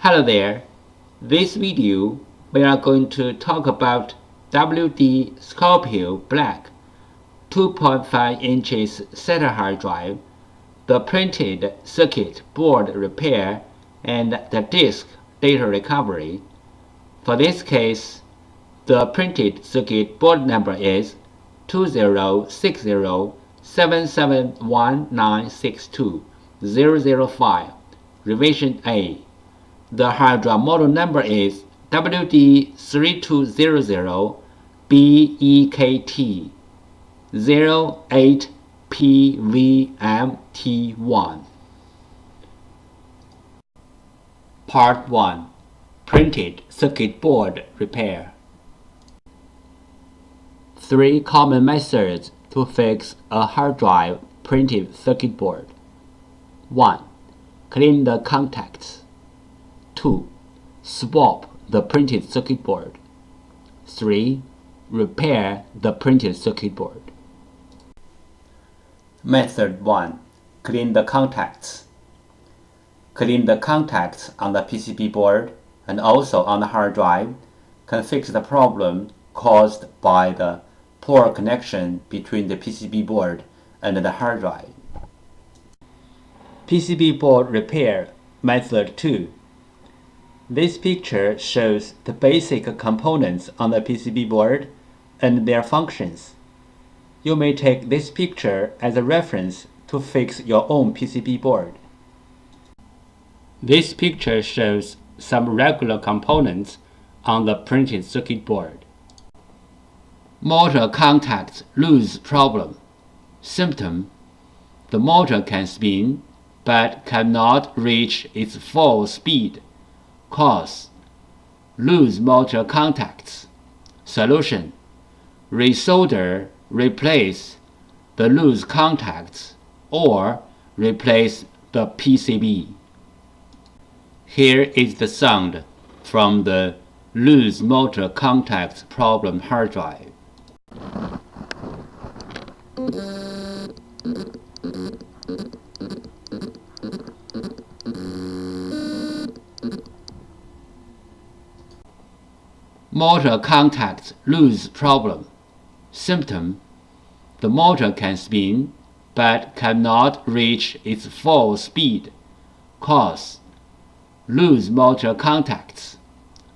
Hello there. This video we are going to talk about WD Scorpio Black 2.5 inches SATA hard drive, the printed circuit board repair, and the disk data recovery. For this case, the printed circuit board number is 2060771962-005, revision A. The hard drive model number is WD3200BEKT 08PVMT1. Part 1. Printed circuit board repair. 3 common methods to fix a hard drive printed circuit board. 1. Clean the contacts. 2. Swap the printed circuit board. 3. Repair the printed circuit board. Method 1. Clean the contacts. Clean the contacts on the PCB board and also on the hard drive can fix the problem caused by the poor connection between the PCB board and the hard drive. PCB board repair method 2. This picture shows the basic components on the PCB board and their functions. You may take this picture as a reference to fix your own PCB board. This picture shows some regular components on the printed circuit board. Motor contacts loose problem. Symptom: the motor can spin but cannot reach its full speed. Cause: loose motor contacts. Solution: resolder, replace the loose contacts or replace the PCB. Here is the sound from the loose motor contacts problem hard drive. Motor contacts loose problem. Symptom: the motor can spin but cannot reach its full speed. Cause: loose motor contacts.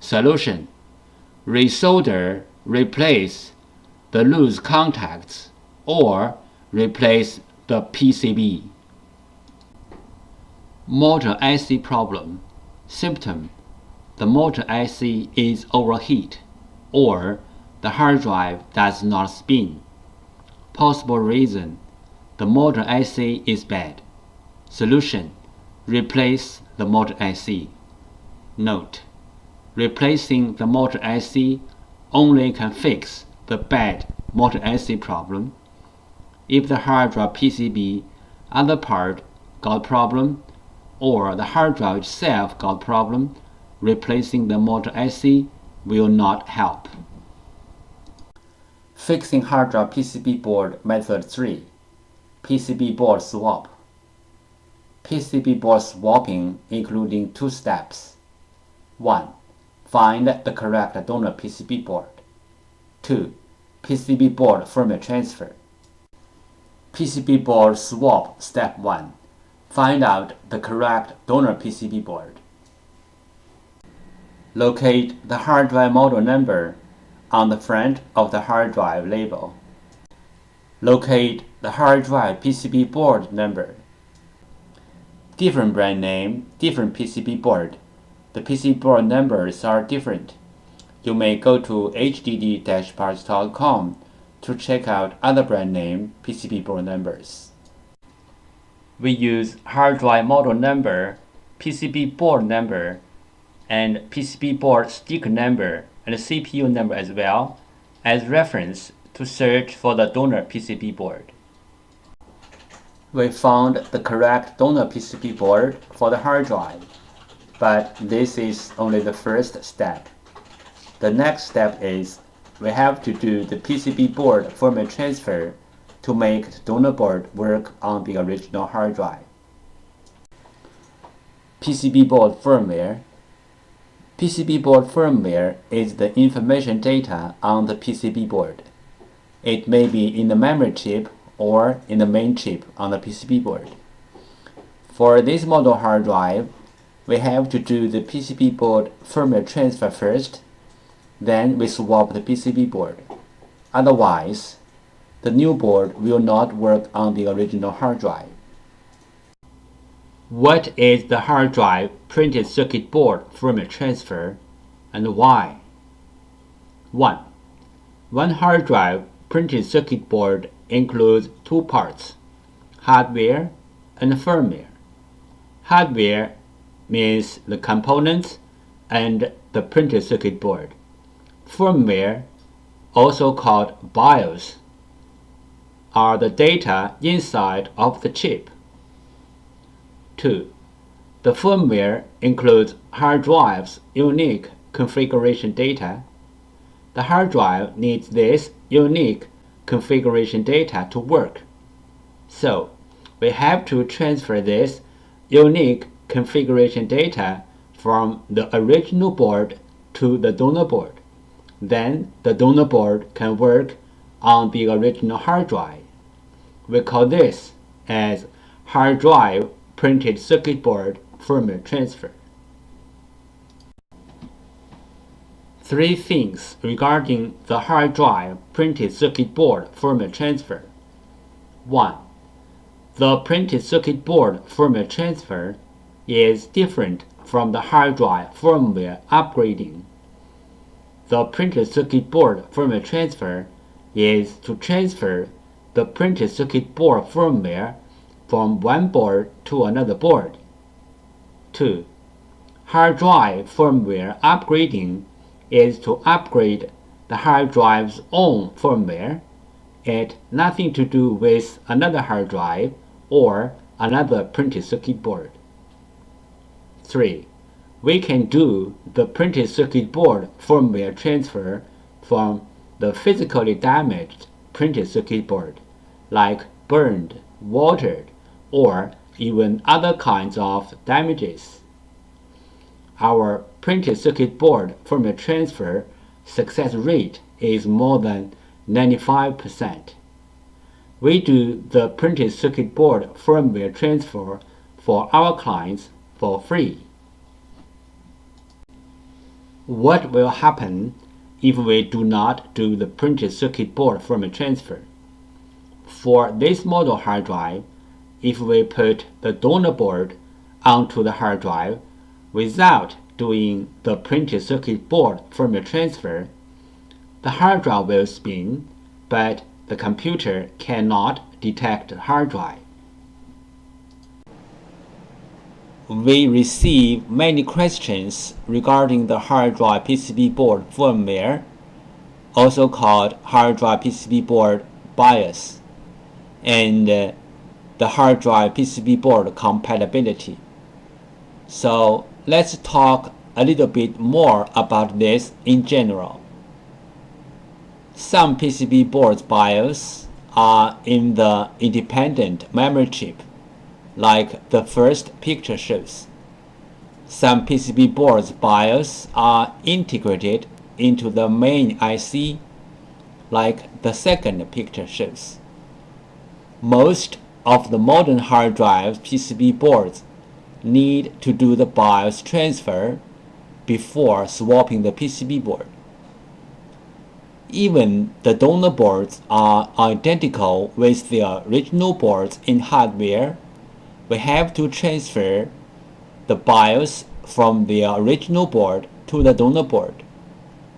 Solution: resolder, replace the loose contacts or replace the PCB. Motor IC problem. Symptom: the motor IC is overheat or the hard drive does not spin. Possible reason: the motor IC is bad. Solution: replace the motor IC. Note: replacing the motor IC only can fix the bad motor IC problem. If the hard drive PCB other part got problem or the hard drive itself got problem, replacing the motor IC will not help. Fixing hard drive PCB board method 3. PCB board swap. PCB board swapping including 2 steps. 1. Find the correct donor PCB board. 2. PCB board firmware transfer. PCB board swap step 1. Find out the correct donor PCB board. Locate the hard drive model number on the front of the hard drive label. Locate the hard drive PCB board number. Different brand name, different PCB board. The PCB board numbers are different. You may go to hddparts.com to check out other brand name PCB board numbers. We use hard drive model number, PCB board number, and PCB board sticker number and CPU number as well as reference to search for the donor PCB board. We found the correct donor PCB board for the hard drive, but this is only the first step. The next step is we have to do the PCB board firmware transfer to make the donor board work on the original hard drive. PCB board firmware. PCB board firmware is the information data on the PCB board. It may be in the memory chip or in the main chip on the PCB board. For this model hard drive, we have to do the PCB board firmware transfer first, then we swap the PCB board. Otherwise, the new board will not work on the original hard drive. What is the hard drive printed circuit board firmware transfer and why? 1. One hard drive printed circuit board includes two parts, hardware and firmware. Hardware means the components and the printed circuit board. Firmware, also called BIOS, are the data inside of the chip. 2. The firmware includes hard drive's unique configuration data. The hard drive needs this unique configuration data to work. So, we have to transfer this unique configuration data from the original board to the donor board. Then the donor board can work on the original hard drive. We call this as hard drive printed circuit board firmware transfer. 3 things regarding the hard drive printed circuit board firmware transfer. 1. The printed circuit board firmware transfer is different from the hard drive firmware upgrading. The printed circuit board firmware transfer is to transfer the printed circuit board firmware from one board to another board. 2. Hard drive firmware upgrading is to upgrade the hard drive's own firmware. It has nothing to do with another hard drive or another printed circuit board. 3. We can do the printed circuit board firmware transfer from the physically damaged printed circuit board, like burned, watered, or even other kinds of damages. Our printed circuit board firmware transfer success rate is more than 95%. We do the printed circuit board firmware transfer for our clients for free. What will happen if we do not do the printed circuit board firmware transfer? For this model hard drive, if we put the donor board onto the hard drive without doing the printed circuit board firmware transfer, the hard drive will spin, but the computer cannot detect the hard drive. We receive many questions regarding the hard drive PCB board firmware, also called hard drive PCB board BIOS, and the hard drive PCB board compatibility. So let's talk a little bit more about this in general. Some PCB boards BIOS are in the independent memory chip, like the first picture shows. Some PCB boards BIOS are integrated into the main IC, like the second picture shows. Most of the modern hard drive PCB boards need to do the BIOS transfer before swapping the PCB board. Even the donor boards are identical with the original boards in hardware. We have to transfer the BIOS from the original board to the donor board.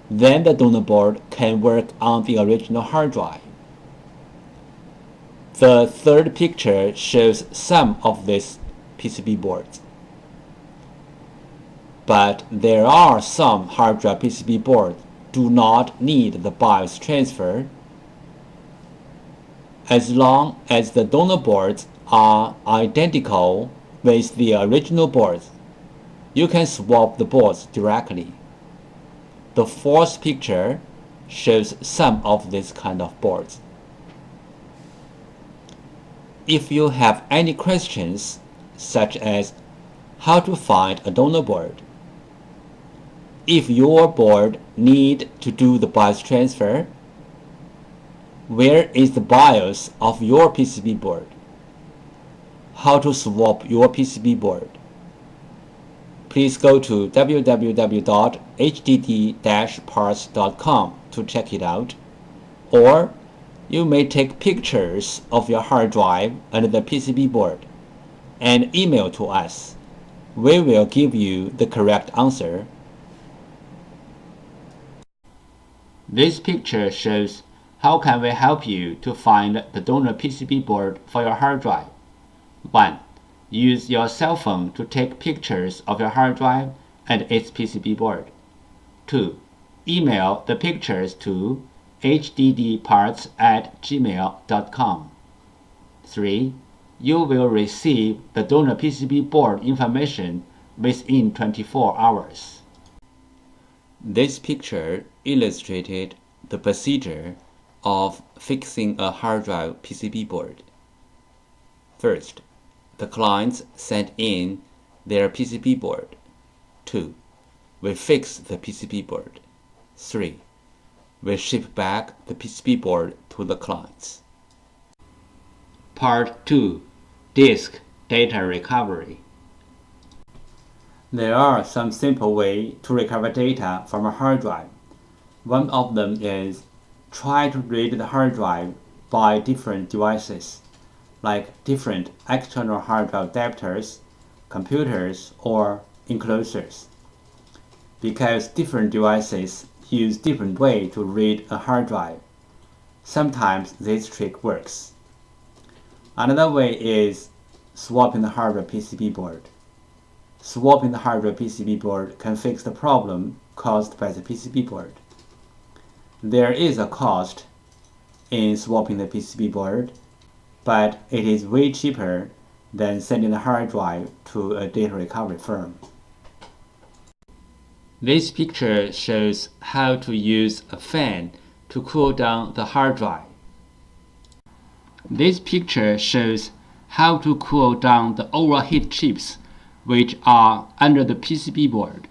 Then the donor board can work on the original hard drive. The third picture shows some of these PCB boards. But there are some hard drive PCB boards do not need the BIOS transfer. As long as the donor boards are identical with the original boards, you can swap the boards directly. The fourth picture shows some of these kind of boards. If you have any questions, such as how to find a donor board, If your board needs to do the BIOS transfer, where is the BIOS of your PCB board? How to swap your PCB board? Please go to www.hdd-parts.com to check it out, or you may take pictures of your hard drive and the PCB board and email to us. We will give you the correct answer. This picture shows how can we help you to find the donor PCB board for your hard drive. 1. Use your cell phone to take pictures of your hard drive and its PCB board. 2. Email the pictures to hddparts@gmail.com. 3. You will receive the donor PCB board information within 24 hours. This picture illustrated the procedure of fixing a hard drive PCB board. First, the clients sent in their PCB board. 2. We fix the PCB board. 3. We ship back the PCB board to the clients. Part 2. Disk Data Recovery. There are some simple ways to recover data from a hard drive. One of them is try to read the hard drive by different devices, like different external hard drive adapters, computers, or enclosures. Because different devices use different ways to read a hard drive, sometimes this trick works. Another way is swapping the hardware PCB board. Swapping the hardware PCB board can fix the problem caused by the PCB board. There is a cost in swapping the PCB board, but it is way cheaper than sending the hard drive to a data recovery firm. This picture shows how to use a fan to cool down the hard drive. This picture shows how to cool down the overheat chips which are under the PCB board.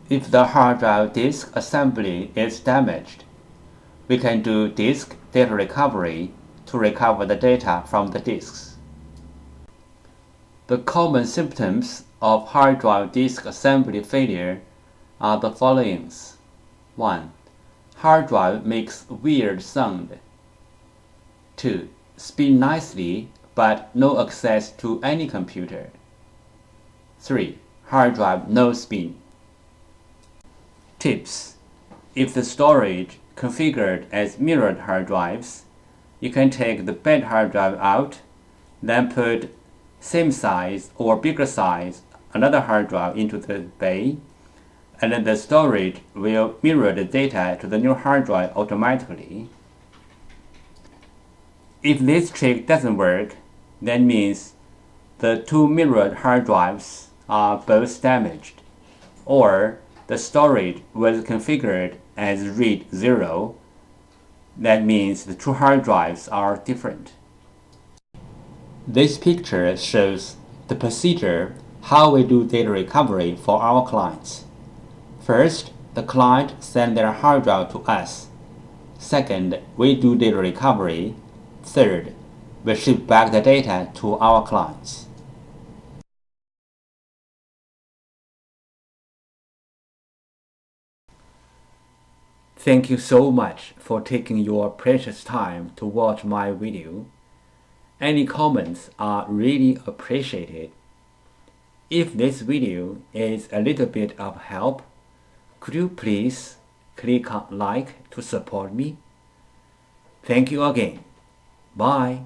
If the hard drive disk assembly is damaged, we can do disk data recovery to recover the data from the disks. The common symptoms of hard drive disk assembly failure are the following. 1. Hard drive makes weird sound. 2. Spin nicely but no access to any computer. 3. Hard drive no spin. Tips: if the storage configured as mirrored hard drives, you can take the bad hard drive out, then put same size or bigger size another hard drive into the bay, and then the storage will mirror the data to the new hard drive automatically. If this trick doesn't work, that means the two mirrored hard drives are both damaged, or the storage was configured as read 0. That means the two hard drives are different. This picture shows the procedure how we do data recovery for our clients. First, the client sends their hard drive to us. Second, we do data recovery. Third, we ship back the data to our clients. Thank you so much for taking your precious time to watch my video. Any comments are really appreciated. If this video is a little bit of help, could you please click on like to support me. Thank you again. Bye.